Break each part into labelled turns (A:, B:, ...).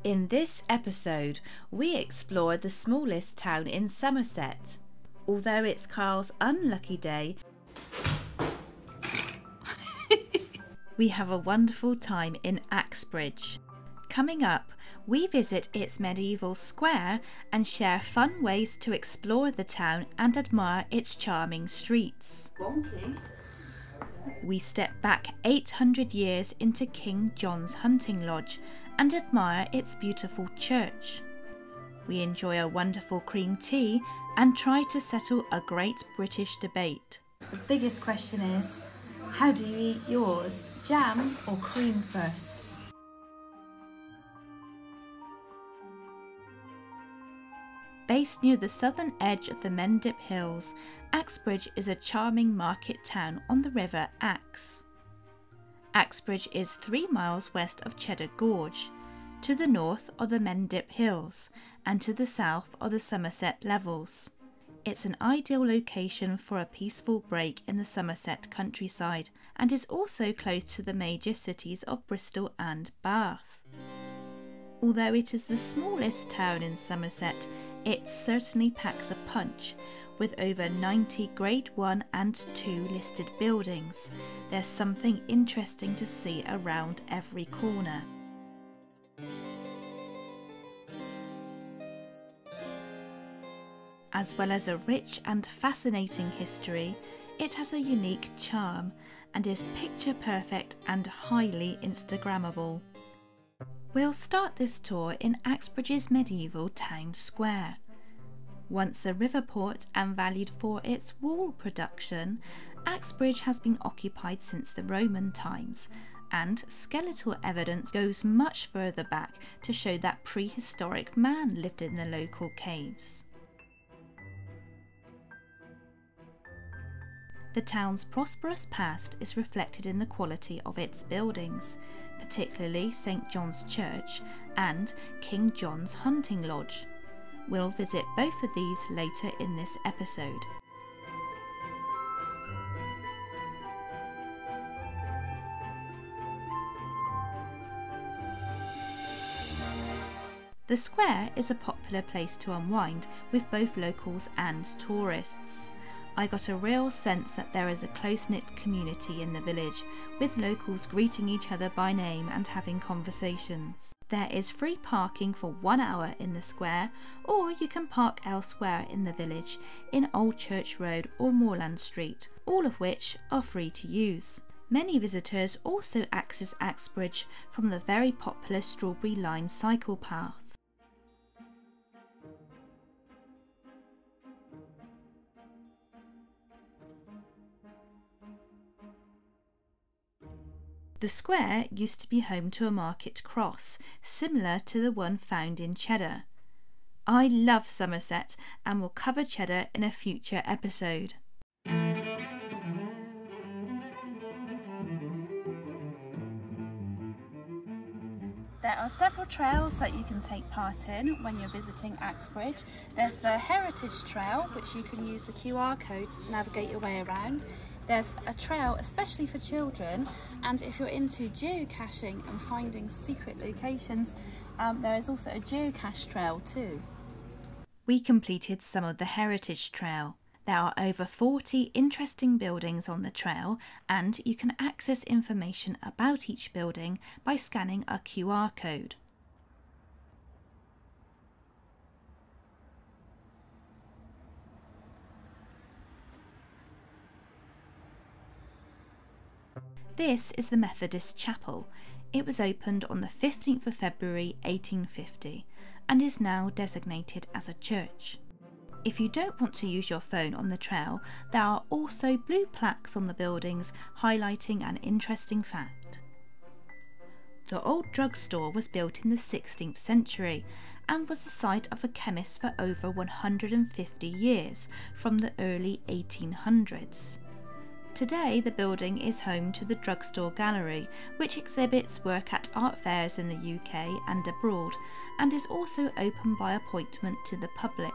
A: In this episode, we explore the smallest town in Somerset. Although it's Carl's unlucky day, we have a wonderful time in Axbridge. Coming up, we visit its medieval square and share fun ways to explore the town and admire its charming streets.
B: Wonky.
A: We step back 800 years into King John's hunting lodge and admire its beautiful church. We enjoy a wonderful cream tea and try to settle a great British debate.
B: The biggest question is, how do you eat yours? Jam or cream first?
A: Based near the southern edge of the Mendip Hills, Axbridge is a charming market town on the river Axe. Axbridge is 3 miles west of Cheddar Gorge. To the north are the Mendip Hills, and to the south are the Somerset Levels. It's an ideal location for a peaceful break in the Somerset countryside, and is also close to the major cities of Bristol and Bath. Although it is the smallest town in Somerset, it certainly packs a punch. With over 90 Grade 1 and 2 listed buildings, there's something interesting to see around every corner. As well as a rich and fascinating history, it has a unique charm and is picture perfect and highly Instagrammable. We'll start this tour in Axbridge's medieval town square. Once a river port and valued for its wool production, Axbridge has been occupied since the Roman times, and skeletal evidence goes much further back to show that prehistoric man lived in the local caves. The town's prosperous past is reflected in the quality of its buildings, particularly St John's Church and King John's Hunting Lodge. We'll visit both of these later in this episode. The square is a popular place to unwind with both locals and tourists. I got a real sense that there is a close-knit community in the village, with locals greeting each other by name and having conversations. There is free parking for 1 hour in the square, or you can park elsewhere in the village, in Old Church Road or Moorland Street, all of which are free to use. Many visitors also access Axbridge from the very popular Strawberry Line cycle path. The square used to be home to a market cross, similar to the one found in Cheddar. I love Somerset and will cover Cheddar in a future episode.
B: There are several trails that you can take part in when you're visiting Axbridge. There's the Heritage Trail, which you can use the QR code to navigate your way around. There's a trail especially for children, and if you're into geocaching and finding secret locations, there is also a geocache trail too.
A: We completed some of the Heritage Trail. There are over 40 interesting buildings on the trail, and you can access information about each building by scanning a QR code. This is the Methodist Chapel. It was opened on the 15th of February 1850 and is now designated as a church. If you don't want to use your phone on the trail, there are also blue plaques on the buildings highlighting an interesting fact. The old drugstore was built in the 16th century and was the site of a chemist for over 150 years, from the early 1800s. Today, the building is home to the Drugstore Gallery, which exhibits work at art fairs in the UK and abroad, and is also open by appointment to the public.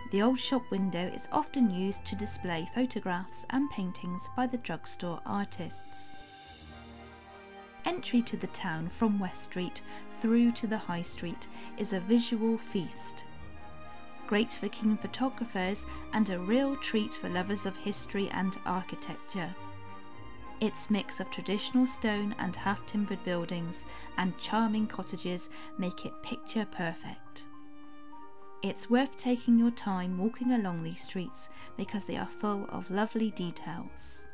A: The old shop window is often used to display photographs and paintings by the drugstore artists. entry to the town from West Street through to the High Street is a visual feast. Great for keen photographers and a real treat for lovers of history and architecture. Its mix of traditional stone and half-timbered buildings and charming cottages make it picture perfect. It's worth taking your time walking along these streets because they are full of lovely details.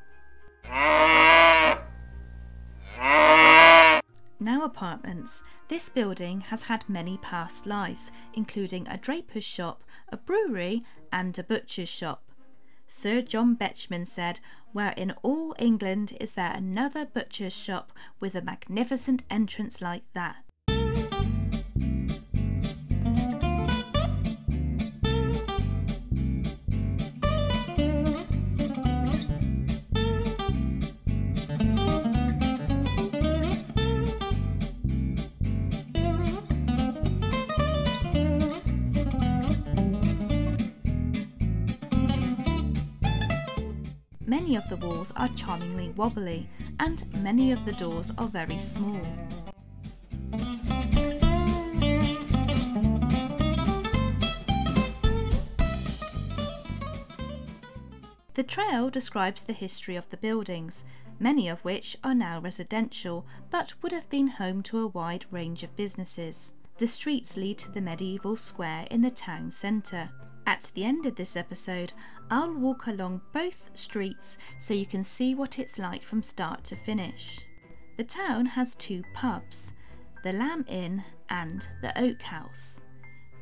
A: Now apartments. This building has had many past lives, including a draper's shop, a brewery and a butcher's shop. Sir John Betjeman said, "Where in all England is there another butcher's shop with a magnificent entrance like that?" Many of the walls are charmingly wobbly, and many of the doors are very small. The trail describes the history of the buildings, many of which are now residential, but would have been home to a wide range of businesses. The streets lead to the medieval square in the town centre. At the end of this episode, I'll walk along both streets so you can see what it's like from start to finish. The town has two pubs, the Lamb Inn and the Oak House.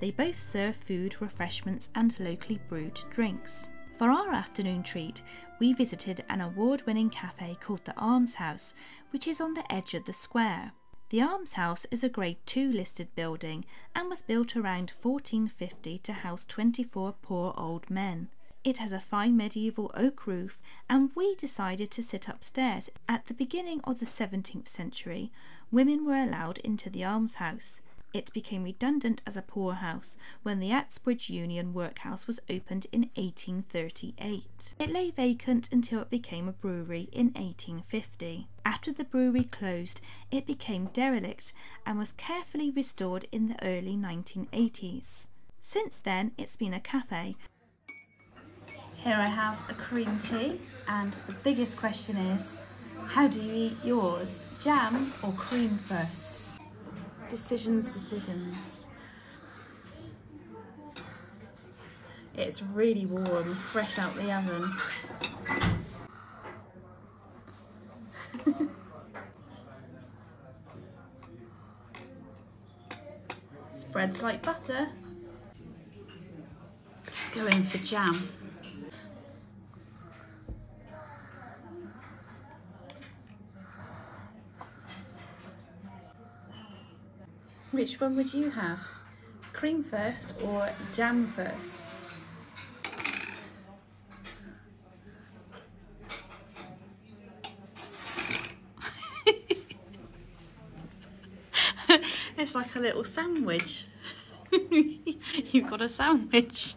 A: They both serve food, refreshments and locally brewed drinks. For our afternoon treat, we visited an award-winning cafe called the Almshouse, which is on the edge of the square. The Almshouse is a Grade 2 listed building and was built around 1450 to house 24 poor old men. It has a fine medieval oak roof, and we decided to sit upstairs. At the beginning of the 17th century, women were allowed into the almshouse. It became redundant as a poorhouse when the Axbridge Union Workhouse was opened in 1838. It lay vacant until it became a brewery in 1850. After the brewery closed, it became derelict and was carefully restored in the early 1980s. Since then, it's been a cafe. Here I have a cream tea, and the biggest question is, how do you eat yours? Jam or cream first? Decisions. It's really warm, fresh out the oven. Spreads like butter. Let's go in for jam. Which one would you have? Cream first or jam first? It's like a little sandwich. You've got a sandwich.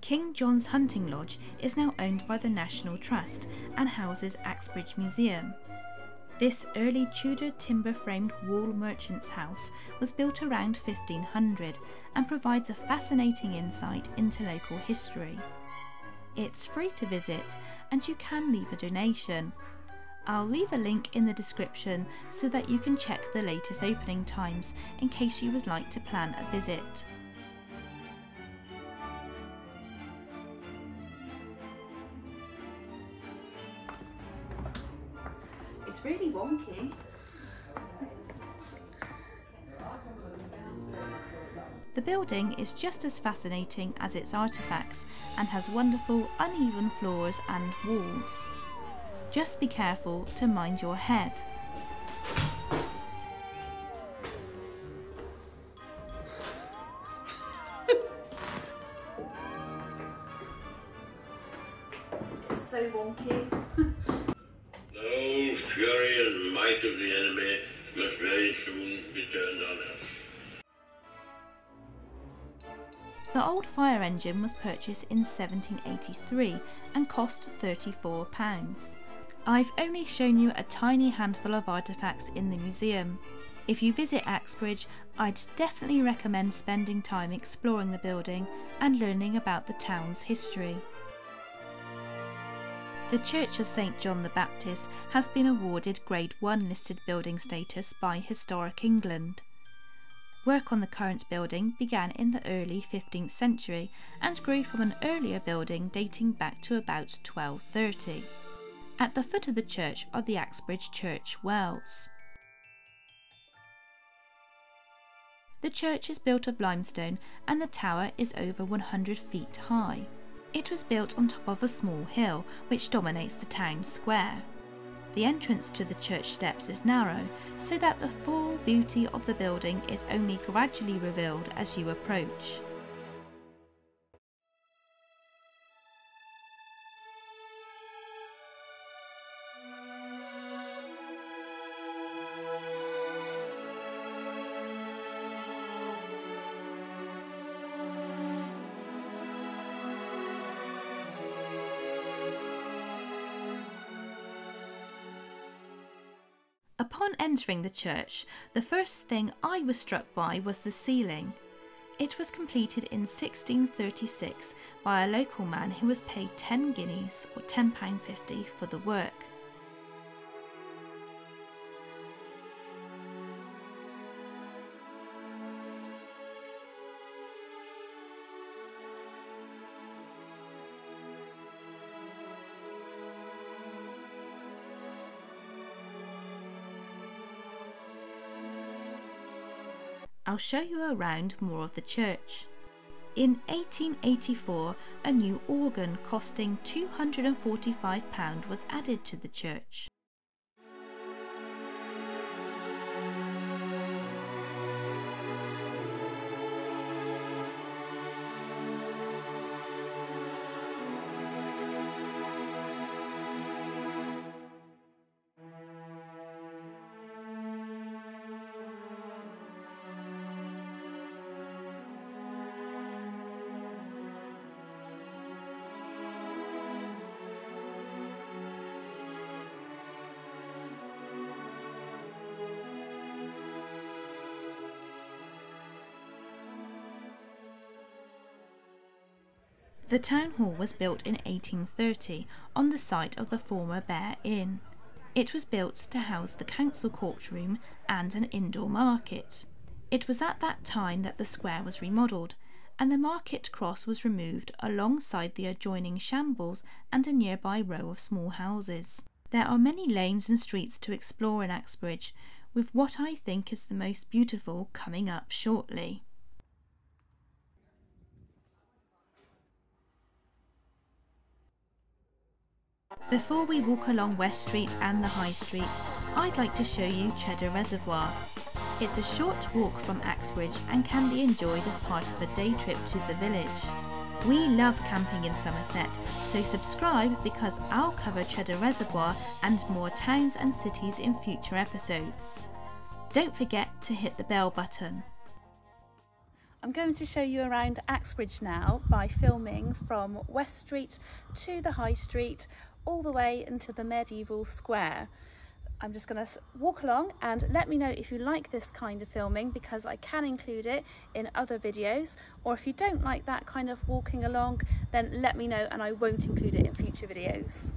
A: King John's Hunting Lodge is now owned by the National Trust and houses Axbridge Museum. This early Tudor timber-framed wall merchant's house was built around 1500 and provides a fascinating insight into local history. It's free to visit and you can leave a donation. I'll leave a link in the description so that you can check the latest opening times in case you would like to plan a visit. It's really wonky. The building is just as fascinating as its artefacts and has wonderful uneven floors and walls. Just be careful to mind your head. It's so wonky.
C: The fury and might of the enemy must very soon be turned on us.
A: The old fire engine was purchased in 1783 and cost £34. I've only shown you a tiny handful of artefacts in the museum. If you visit Axbridge, I'd definitely recommend spending time exploring the building and learning about the town's history. The Church of St John the Baptist has been awarded Grade 1 listed building status by Historic England. Work on the current building began in the early 15th century and grew from an earlier building dating back to about 1230. At the foot of the church are the Axbridge Church wells. The church is built of limestone and the tower is over 100 feet high. It was built on top of a small hill which dominates the town square. The entrance to the church steps is narrow, so that the full beauty of the building is only gradually revealed as you approach. Upon entering the church, the first thing I was struck by was the ceiling. It was completed in 1636 by a local man who was paid 10 guineas or £10.50 for the work. I'll show you around more of the church. In 1884, a new organ costing £245 was added to the church. The town hall was built in 1830 on the site of the former Bear Inn. It was built to house the council courtroom and an indoor market. It was at that time that the square was remodelled, and the market cross was removed alongside the adjoining shambles and a nearby row of small houses. There are many lanes and streets to explore in Axbridge, with what I think is the most beautiful coming up shortly. Before we walk along West Street and the High Street, I'd like to show you Cheddar Reservoir. It's a short walk from Axbridge and can be enjoyed as part of a day trip to the village. We love camping in Somerset, so subscribe because I'll cover Cheddar Reservoir and more towns and cities in future episodes. Don't forget to hit the bell button.
B: I'm going to show you around Axbridge now by filming from West Street to the High Street, all the way into the medieval square. I'm just going to walk along and let me know if you like this kind of filming, because I can include it in other videos, or if you don't like that kind of walking along, then let me know and I won't include it in future videos.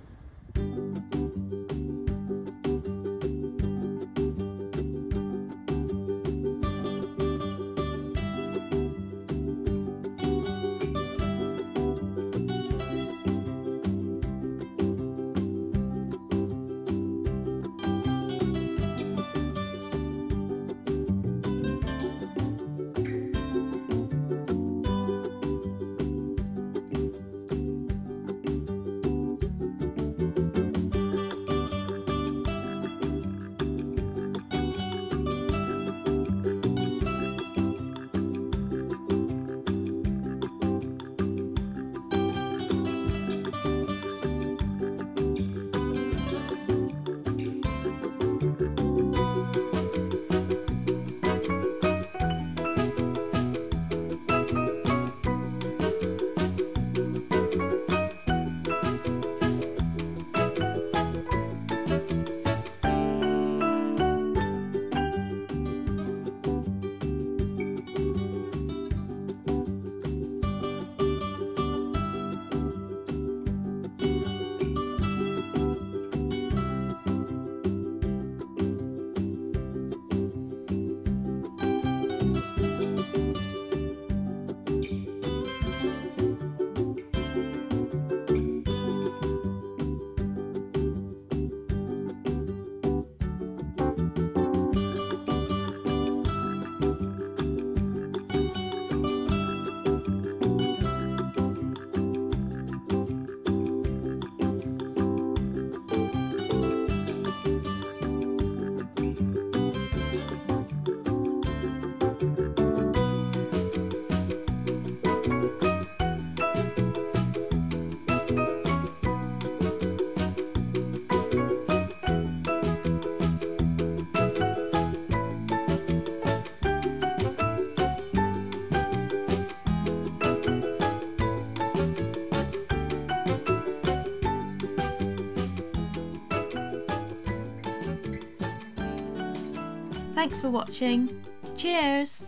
A: Thanks for watching. Cheers!